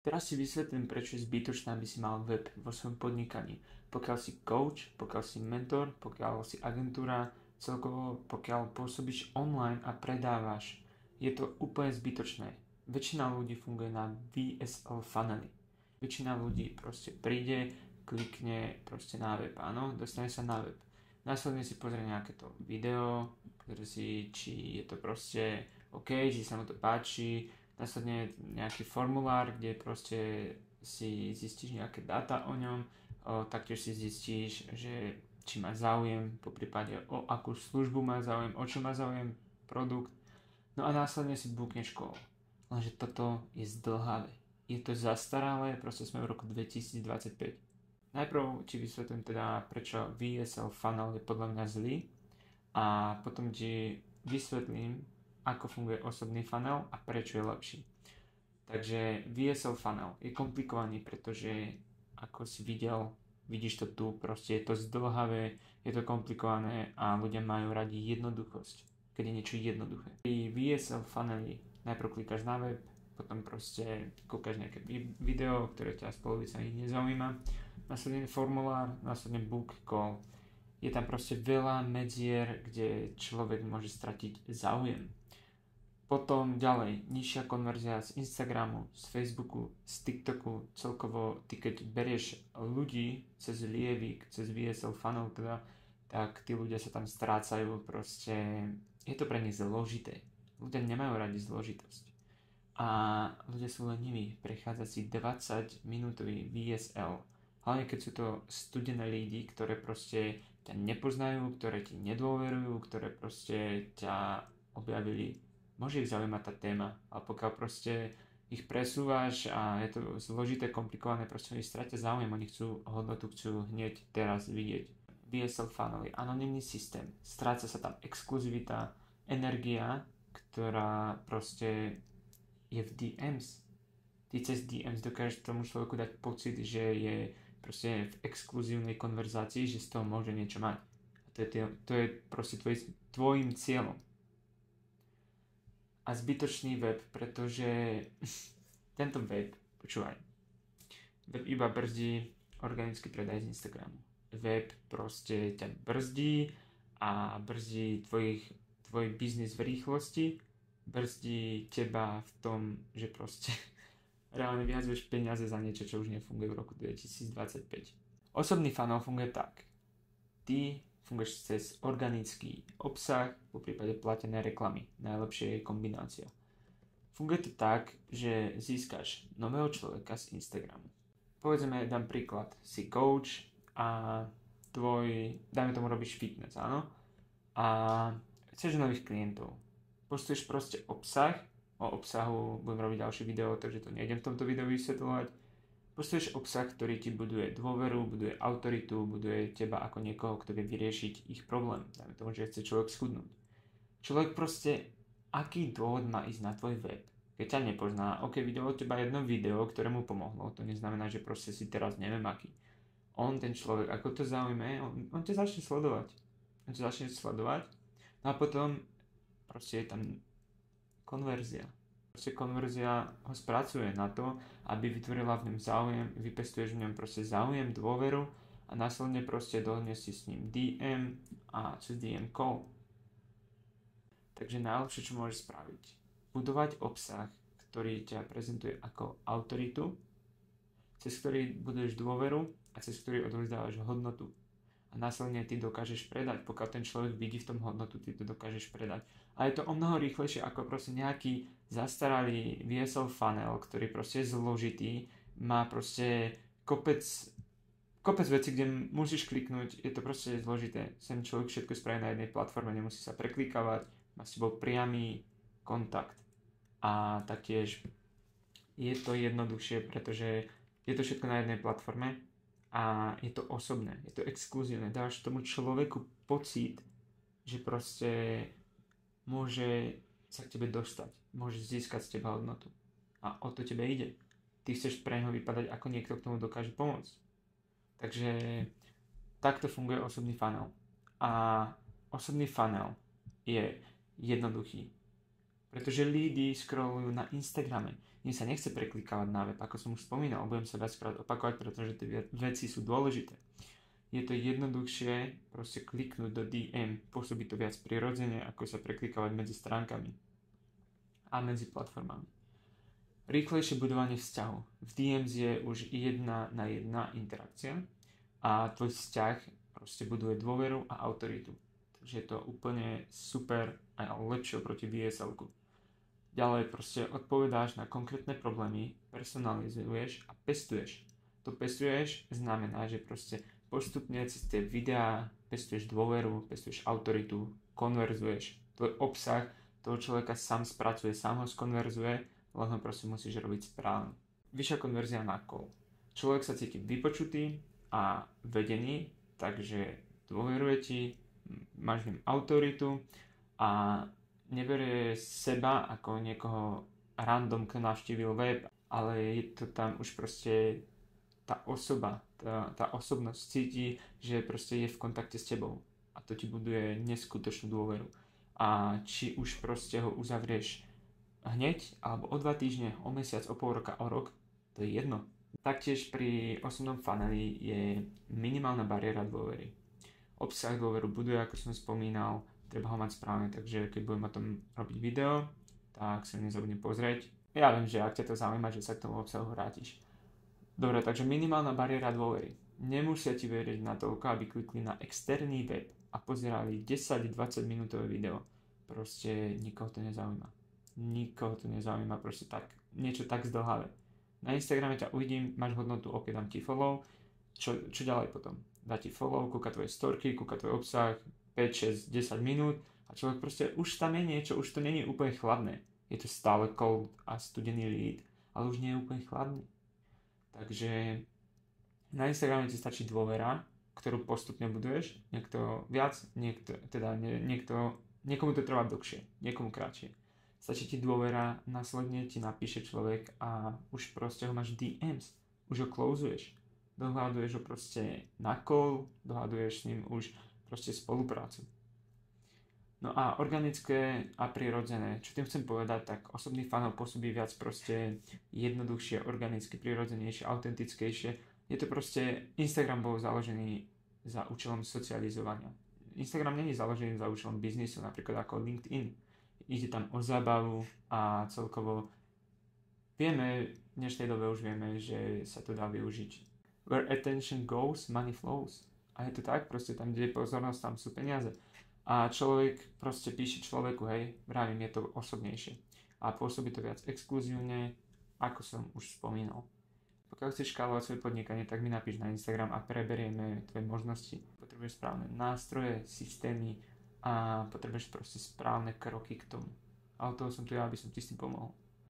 Teraz si vysvetlím, prečo je zbytočné, aby si mal web vo svojom podnikaní. Pokiaľ si coach, pokiaľ si mentor, pokiaľ si agentúra, celkovo pokiaľ pôsobíš online a predávaš, je to úplne zbytočné. Väčšina ľudí funguje na VSL funnely. Väčšina ľudí proste príde, klikne proste na web, áno, dostane sa na web. Následne si pozrie nejaké to video, pozrie si, či je to proste OK, či sa mu to páči, následne nejaký formulár, kde proste si zistíš nejaké dáta o ňom, taktiež si zistíš, že či má záujem, po prípade o akú službu má záujem, o čo má záujem produkt, no a následne si bookneš call. Lenže toto je zdlhavé. Je to zastaralé, proste sme v roku 2025. Najprv ti vysvetlím teda, prečo VSL funnel je podľa mňa zlý a potom ti vysvetlím, ako funguje osobný funnel a prečo je lepší. Takže VSL funnel je komplikovaný, pretože ako si vidíš to tu, proste je to zdlhavé, je to komplikované a ľudia majú radi jednoduchosť, keď je niečo jednoduché. Pri VSL funneli najprv klikáš na web, potom proste kúkaš nejaké video, ktoré ťa z polovice ani nezaujíma, následne formulár, následne book call. Je tam proste veľa medzier, kde človek môže stratiť záujem. Potom ďalej, nižšia konverzia z Instagramu, z Facebooku, z TikToku, celkovo ty keď berieš ľudí cez lievik, cez VSL funnel teda, tak tí ľudia sa tam strácajú, proste je to pre nich zložité. Ľudia nemajú radi zložitosť. A ľudia sú leniví prechádzať si 20 minútový VSL. Hlavne keď sú to studené lidi, ktoré proste ťa nepoznajú, ktoré ti nedôverujú, ktoré proste ťa objavili. Môže ich zaujímať tá téma, ale pokiaľ proste ich presúvaš a je to zložité, komplikované, proste oni stratia záujem, oni chcú hodnotu, chcú hneď teraz vidieť. VSL funnel je anonymný systém, stráca sa tam exkluzivita, energia, ktorá proste je v DMs. Ty cez DMs dokážeš tomu človeku dať pocit, že je proste v exkluzívnej konverzácii, že z toho môže niečo mať. A to je proste tvojim cieľom. A zbytočný web, pretože tento web, počúvaj, web iba brzdí organický predaj z Instagramu. Web proste ťa brzdí a brzdí tvoj biznis v rýchlosti, brzdí teba v tom, že proste reálne vyhadzuješ peniaze za niečo, čo už nefunguje v roku 2025. Osobný funnel funguje tak. Ty funguješ cez organický obsah, po prípade platené reklamy. Najlepšia je kombinácia. Funguje to tak, že získaš nového človeka z Instagramu. Povedzme, dám príklad, si coach a dajme tomu robíš fitness, áno? A chceš nových klientov. Postuješ proste obsah, o obsahu budem robiť ďalšie video, takže to nejdem v tomto videu vysvetľovať. Postuješ obsah, ktorý ti buduje dôveru, buduje autoritu, buduje teba ako niekoho, kto vie vyriešiť ich problém. Dajme tomu, že chce človek schudnúť. Človek proste, aký dôvod má ísť na tvoj web? Keď ťa nepozná, ok, videl od teba jedno video, ktoré mu pomohlo, to neznamená, že proste si teraz neviem aký. Ten človek, ako to zaujme, on ťa začne sledovať. No a potom proste je tam konverzia. Proste konverzia ho spracuje na to, aby vytvorila v ňom záujem, vypestuješ v ňom proste záujem, dôveru a následne proste dohodneš si s ním DM a cez DM call. Takže najlepšie, čo môžeš spraviť, budovať obsah, ktorý ťa prezentuje ako autoritu, cez ktorý buduješ dôveru a cez ktorý odovzdávaš hodnotu. A následne ty dokážeš predať, pokiaľ ten človek vidí v tom hodnotu, ty to dokážeš predať. A je to o mnoho rýchlejšie ako proste nejaký zastaralý VSL funnel, ktorý proste je zložitý, má proste kopec vecí, kde musíš kliknúť, je to proste zložité. Sem človek všetko spraví na jednej platforme, nemusí sa preklikávať, má s tebou priamy kontakt. A taktiež je to jednoduchšie, pretože je to všetko na jednej platforme a je to osobné, je to exkluzívne. Dáš tomu človeku pocit, že proste môže sa k tebe dostať, môže získať z teba hodnotu. A o to tebe ide. Ty chceš pre neho vypadať ako niekto, k tomu dokáže pomôcť. Takže takto funguje osobný funnel. A osobný funnel je jednoduchý. Pretože ľudí scrollujú na Instagrame. Mne sa nechce preklikávať na web, ako som už spomínal, budem sa viackrát opakovať, pretože tie veci sú dôležité. Je to jednoduchšie proste kliknúť do DM, pôsobí to viac prirodzene, ako sa preklikávať medzi stránkami a medzi platformami. Rýchlejšie budovanie vzťahu. V DMs je už 1 na 1 interakcia a tvoj vzťah proste buduje dôveru a autoritu. Takže je to úplne super a lepšie oproti VSL-ku. Ďalej proste odpovedáš na konkrétne problémy, personalizuješ a pestuješ. To pestuješ znamená, že proste postupne cez tie videá pestuješ dôveru, pestuješ autoritu, konverzuješ. Tvoj obsah toho človeka sám spracuje, sám ho skonverzuje, len ho proste musíš robiť správne. Vyššia konverzia na call. Človek sa cíti vypočutý a vedený, takže dôveruje ti, máš v ňom autoritu a neberie seba ako niekoho random, kto navštívil web, ale je to tam už proste tá osoba, tá osobnosť cíti, že proste je v kontakte s tebou a to ti buduje neskutočnú dôveru. A či už proste ho uzavrieš hneď, alebo o 2 týždne, o mesiac, o pol roka, o rok, to je jedno. Taktiež pri osobnom funneli je minimálna bariéra dôvery. Obsah dôveru buduje, ako som spomínal, treba ho mať správne, takže keď budem o tom robiť video, tak sa nezabudni pozrieť. Ja viem, že ak ťa to zaujíma, že sa k tomu obsahu vrátiš. Dobre, takže minimálna bariéra dôvery. Nemusia ti veriť na toľko, aby klikli na externý web a pozerali 10-20 minútové video. Proste nikoho to nezaujíma. Nikoho to nezaujíma, proste tak, niečo tak zdlhavé. Na Instagrame ťa uvidím, máš hodnotu, ok, dám ti follow, čo ďalej potom? Dá ti follow, kúka tvoje storky, kúka tvoj obsah, 5, 6, 10 minút a človek proste, už tam je niečo, už to není úplne chladné. Je to stále cold a studený lead, ale už nie je úplne chladný. Takže na Instagrame ti stačí dôvera, ktorú postupne buduješ, niekto viac, niekomu to trvá dlhšie, niekomu kratšie. Stačí ti dôvera, následne ti napíše človek a už proste ho máš DMs, už ho closuješ. Dohľaduješ ho proste na call, dohľaduješ s ním už proste spoluprácu. No a organické a prirodzené, čo tým chcem povedať, tak osobný funnel pôsobí viac proste jednoduchšie, organicky, prirodzenejšie, autentickejšie. Je to proste, Instagram bol založený za účelom socializovania. Instagram není založený za účelom biznisu, napríklad ako LinkedIn. Ide tam o zábavu a celkovo vieme, v dnešnej dobe už vieme, že sa to dá využiť. Where attention goes, money flows. A je to tak, proste tam, kde je pozornosť, tam sú peniaze. A človek proste píše človeku, hej, vravím, je to osobnejšie. A pôsobí to viac exkluzívne, ako som už spomínal. Pokiaľ chceš škálovať svoje podnikanie, tak mi napíš na Instagram a preberieme tvoje možnosti. Potrebuješ správne nástroje, systémy a potrebuješ proste správne kroky k tomu. A od toho som tu ja, aby som ti s tým pomohol.